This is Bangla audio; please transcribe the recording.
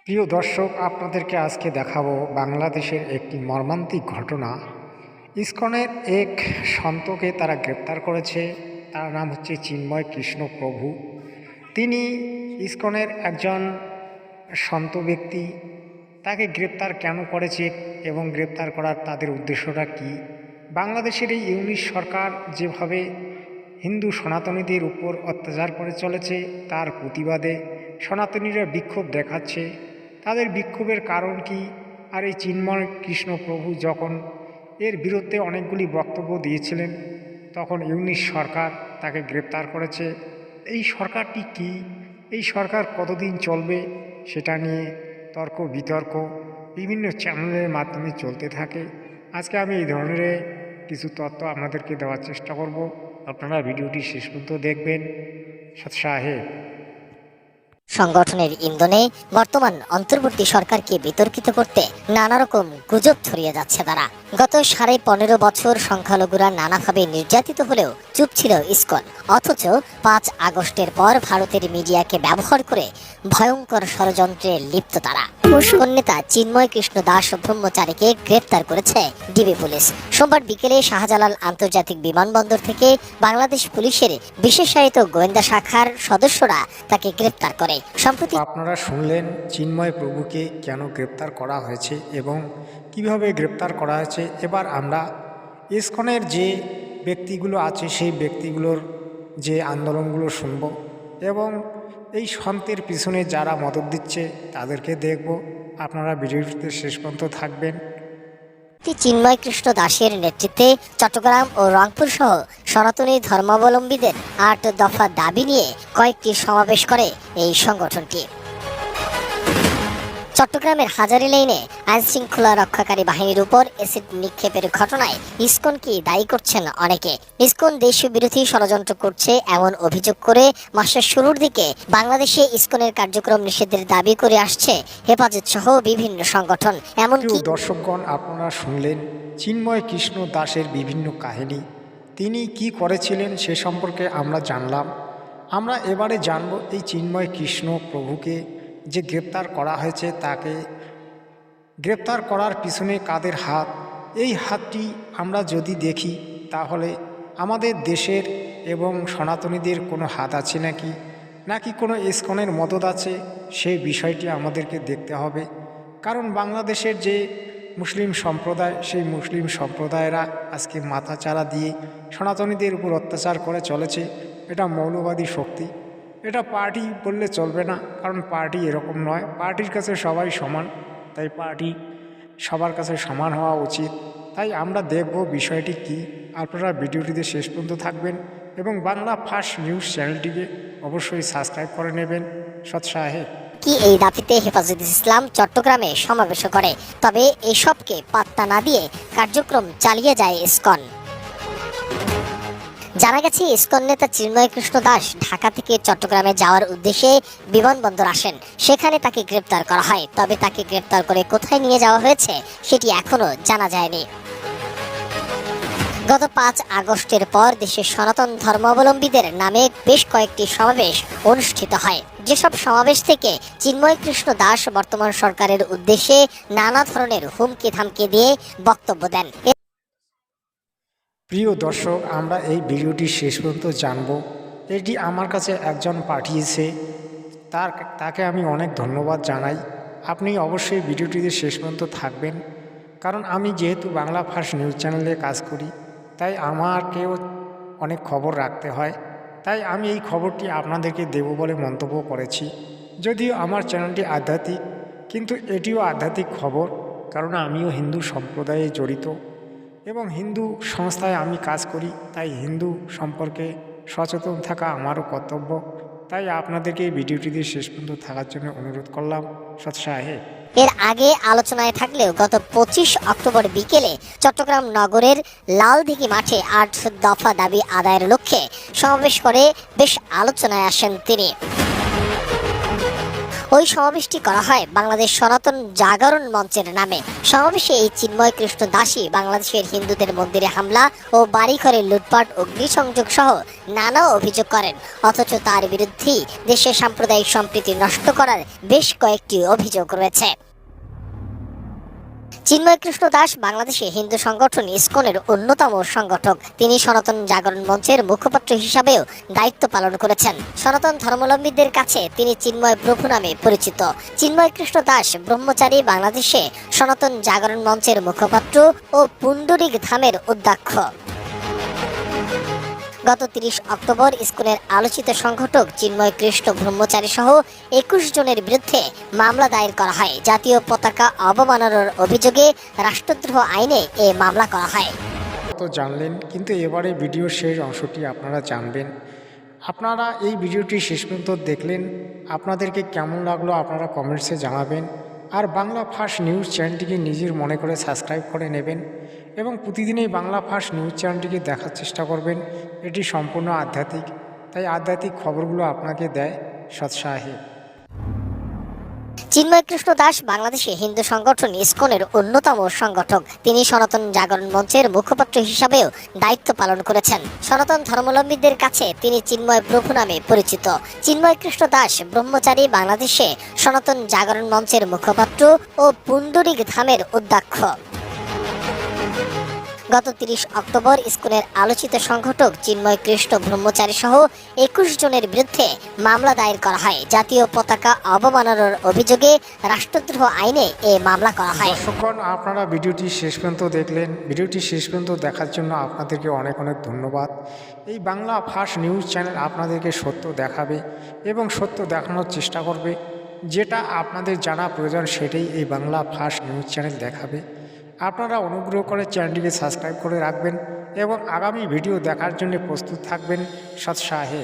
প্রিয় দর্শক, আপনাদেরকে আজকে দেখাবো বাংলাদেশের একটি মর্মান্তিক ঘটনা। ইসকনের এক সন্তকে তারা গ্রেপ্তার করেছে। তার নাম হচ্ছে চিন্ময় কৃষ্ণ প্রভু। তিনি ইসকনের একজন সন্ত ব্যক্তি। তাকে গ্রেপ্তার কেন করেছে এবং গ্রেপ্তার করার তাদের উদ্দেশ্যটা কী? বাংলাদেশের এই ইউনিশ সরকার যেভাবে হিন্দু সনাতনীদের উপর অত্যাচার করে চলেছে, তার প্রতিবাদে সনাতনীরা বিক্ষোভ দেখাচ্ছে। তাদের বিক্ষোভের কারণ কি? আর এই চিন্ময় কৃষ্ণ প্রভু যখন এর বিরুদ্ধে অনেকগুলি বক্তব্য দিয়েছিলেন, তখন ইউনিশ সরকার তাকে গ্রেপ্তার করেছে। এই সরকারটি কি, এই সরকার কতদিন চলবে, সেটা নিয়ে তর্ক বিতর্ক বিভিন্ন চ্যানেলের মাধ্যমে চলতে থাকে। আজকে আমি এই ধরনের কিছু তথ্য আপনাদেরকে দেওয়ার চেষ্টা করব। আপনারা ভিডিওটি শেষ পর্যন্ত দেখবেন। সাহেব সংগঠনের ইন্ধনে বর্তমান অন্তর্বর্তী সরকারকে বিতর্কিত করতে নানা রকম গুজব ছড়িয়ে যাচ্ছে তারা। গত 15.5 বছর সংখ্যালঘুরা নানাভাবে নির্যাতিত হলেও চুপ ছিল ইসকন। অথচ 5 আগস্টের পর ভারতের মিডিয়াকে ব্যবহার করে ভয়ঙ্কর ষড়যন্ত্রে লিপ্ত তারা। ইসকন নেতা চিন্ময় কৃষ্ণ দাস ব্রহ্মচারীকে গ্রেপ্তার করেছে ডিবি পুলিশ। সোমবার বিকেলে শাহজালাল আন্তর্জাতিক বিমানবন্দর থেকে বাংলাদেশ পুলিশের বিশেষায়িত গোয়েন্দা শাখার সদস্যরা তাকে গ্রেপ্তার করে। সম্প্রতি আপনারা শুনলেন চিন্ময় প্রভুকে কেন গ্রেপ্তার করা হয়েছে এবং কিভাবে গ্রেপ্তার করা হয়েছে। এবার আমরা ইসকনের যে ব্যক্তিগুলো আছে সেই ব্যক্তিগুলোর যে আন্দোলনগুলো শুনব এবং এই সন্তের পিছনে যারা মদত দিচ্ছে তাদেরকে দেখব। আপনারা ভিডিওটিতে শেষ পর্যন্ত থাকবেন। চিন্ময় কৃষ্ণ দাসের নেতৃত্বে চট্টগ্রাম ও রংপুর সহ সনাতনী ধর্মাবলম্বীদের 8 দফা দাবি নিয়ে কয়েকটি সমাবেশ করে এই সংগঠনটি। চট্টগ্রামের হাজারী লেনে আইন শৃঙ্খলা রক্ষাকারী বাহিনীর উপর অ্যাসিড নিক্ষেপের ঘটনায় ইসকনকে দায়ী করছেন অনেকে। ইসকন দেশীয় বিরোধী ষড়যন্ত্র করছে এমন অভিযোগ করে মাসের শুরুর দিকে বাংলাদেশে ইসকনের কার্যক্রম নিষেধের দাবি করে আসছে হেফাজত সহ বিভিন্ন সংগঠন। এমনকি দর্শকগণ, আপনারা শুনলেন চিন্ময় কৃষ্ণ দাসের বিভিন্ন কাহিনী। তিনি কি করেছিলেন সে সম্পর্কে আমরা জানলাম। আমরা এবারে জানব এই চিন্ময় কৃষ্ণ প্রভুকে যে গ্রেপ্তার করা হয়েছে, তাকে গ্রেপ্তার করার পিছনে কাদের হাত। এই হাতটি আমরা যদি দেখি তাহলে আমাদের দেশের এবং সনাতনীদের কোনো হাত আছে নাকি কোনো ইসকনের মদত আছে, সেই বিষয়টি আমাদেরকে দেখতে হবে। কারণ বাংলাদেশের যে মুসলিম সম্প্রদায়, সেই মুসলিম সম্প্রদায়েরা আজকে মাথাচাড়া দিয়ে সনাতনীদের উপর অত্যাচার করে চলেছে। এটা মৌলবাদী শক্তি। এটা পার্টি বললে চলবে না, কারণ পার্টি এরকম নয়। পার্টির কাছে সবাই সমান, তাই পার্টি সবার কাছে সমান হওয়া উচিত। তাই আমরা দেখব বিষয়টি কি। আপনারা ভিডিওটিতে শেষ পর্যন্ত থাকবেন এবং বাংলা ফার্স্ট নিউজ চ্যানেলটিকে অবশ্যই সাবস্ক্রাইব করে নেবেন। সাহেব কি এই দাবিতে হেফাজত ইসলাম চট্টগ্রামে সমাবেশ করে, তবে এসবকে পাত্তা না দিয়ে কার্যক্রম চালিয়ে যায় ইসকন। জানা গেছে ইসকন নেতা চিন্ময় কৃষ্ণ দাস ঢাকা থেকে চট্টগ্রামে যাওয়ার উদ্দেশ্যে বিমানবন্দর আসেন। সেখানে তাকে গ্রেপ্তার করা হয়। তবে তাকে গ্রেপ্তার করে কোথায় নিয়ে যাওয়া হয়েছে সেটি এখনো জানা যায়নি। গত 5 আগস্টের পর দেশের সনাতন ধর্মাবলম্বীদের নামে বেশ কয়েকটি সমাবেশ অনুষ্ঠিত হয়। যেসব সমাবেশ থেকে চিন্ময় কৃষ্ণ দাস বর্তমান সরকারের উদ্দেশ্যে নানা ধরনের হুমকি ধামকি দিয়ে বক্তব্য দেন। প্রিয় দর্শক, আমরা এই ভিডিওটি শেষ পর্যন্ত জানব। এটি আমার কাছে একজন পাঠিয়েছে, তাকে আমি অনেক ধন্যবাদ জানাই। আপনি অবশ্যই ভিডিওটিতে শেষ পর্যন্ত থাকবেন, কারণ আমি যেহেতু বাংলা ফার্স্ট নিউজ চ্যানেলে কাজ করি, তাই আমাকেও অনেক খবর রাখতে হয়। তাই আমি এই খবরটি আপনাদেরকে দেব বলে মন্তব্য করেছি। যদিও আমার চ্যানেলটি আধ্যাত্মিক, কিন্তু এটিও আধ্যাত্মিক খবর, কারণ আমিও হিন্দু সম্প্রদায়ে জড়িত এবং হিন্দু সংস্থায় আমি কাজ করি। তাই হিন্দু সম্পর্কে সচেতন থাকা আমারও কর্তব্য। তাই আপনাদেরকে এই ভিডিওটিতে শেষ পর্যন্ত থাকার জন্য অনুরোধ করলাম। সাহেব এর আগে আলোচনায় থাকলেও গত 25 অক্টোবর বিকেলে চট্টগ্রাম নগরের লালদিঘি মাঠে 8 দফা দাবি আদায়ের লক্ষ্যে সমাবেশ করে বেশ আলোচনায় আসেন তিনি। ওই সমাবেশটি করা হয় বাংলাদেশ সনাতন জাগরণ মঞ্চের নামে। সমাবেশে এই চিন্ময় কৃষ্ণ দাসী বাংলাদেশের হিন্দুদের মন্দিরে হামলা ও বাড়িঘরে লুটপাট, অগ্নিসংযোগ সহ নানা অভিযোগ করেন। অথচ তার বিরুদ্ধেই দেশের সাম্প্রদায়িক সম্প্রীতি নষ্ট করার বেশ কয়েকটি অভিযোগ রয়েছে। চিন্ময় কৃষ্ণ দাস বাংলাদেশে হিন্দু সংগঠন ইসকনের অন্যতম সংগঠক। তিনি সনাতন জাগরণ মঞ্চের মুখপাত্র হিসাবেও দায়িত্ব পালন করেছেন। সনাতন ধর্মাবলম্বীদের কাছে তিনি চিন্ময় প্রভু নামে পরিচিত। চিন্ময় কৃষ্ণ দাস ব্রহ্মচারী বাংলাদেশে সনাতন জাগরণ মঞ্চের মুখপাত্র ও পুণ্ডরিক ধামের অধ্যক্ষ। গত 30 অক্টোবর ইসকনের আলোচিত সংগঠক চিন্ময় কৃষ্ণ ব্রহ্মচারী সহ 21 জনের বিরুদ্ধে মামলা দায়ের করা হয়। জাতীয় পতাকা অবমাননার অভিযোগে রাষ্ট্রদ্রোহ আইনে এ মামলা করা হয়। তো জানলেন, কিন্তু এবারে ভিডিওর শেষ অংশটি আপনারা জানবেন। আপনারা এই ভিডিওটি শেষ পর্যন্ত দেখলেন, আপনাদেরকে কেমন লাগলো আপনারা কমেন্টসে জানাবেন। আর বাংলা ফার্স্ট নিউজ চ্যানেলটিকে নিজের মনে করে সাবস্ক্রাইব করে নেবেন এবং প্রতিদিনই বাংলা ফার্স্ট নিউজ চ্যানেলটিকে দেখার চেষ্টা করবেন। এটি সম্পূর্ণ আধ্যাত্মিক, তাই আধ্যাত্মিক খবরগুলো আপনাকে দেয় সৎসাহে। চিন্ময় কৃষ্ণ দাস বাংলাদেশে হিন্দু সংগঠন ইসকনের অন্যতম সংগঠক। তিনি সনাতন জাগরণ মঞ্চের মুখপাত্র হিসাবেও দায়িত্ব পালন করেছেন। সনাতন ধর্মাবলম্বীদের কাছে তিনি চিন্ময় প্রভু নামে পরিচিত। চিন্ময় কৃষ্ণ দাস ব্রহ্মচারী বাংলাদেশে সনাতন জাগরণ মঞ্চের মুখপাত্র ও পুণ্ডরিক ধামের অধ্যক্ষ। গত 30 অক্টোবর ইসকনের আলোচিত সংগঠক চিন্ময় কৃষ্ণ ব্রহ্মচারী সহ 21 জনের বিরুদ্ধে মামলা দায়ের করা হয়। জাতীয় পতাকা অবমাননার অভিযোগে রাষ্ট্রদ্রোহ আইনে এ মামলা করা হয়। দর্শকগণ, আপনারা ভিডিওটি শেষ পর্যন্ত দেখলেন। ভিডিওটি শেষ পর্যন্ত দেখার জন্য আপনাদেরকে অনেক অনেক ধন্যবাদ। এই বাংলা ফার্স্ট নিউজ চ্যানেল আপনাদেরকে সত্য দেখাবে এবং সত্য দেখানোর চেষ্টা করবে। যেটা আপনাদের জানা প্রয়োজন সেটাই এই বাংলা ফার্স্ট নিউজ চ্যানেল দেখাবে। আপনারা অনুগ্রহ করে চ্যানেলটিকে সাবস্ক্রাইব করে রাখবেন এবং আগামী ভিডিও দেখার জন্য প্রস্তুত থাকবেন সৎসাহে।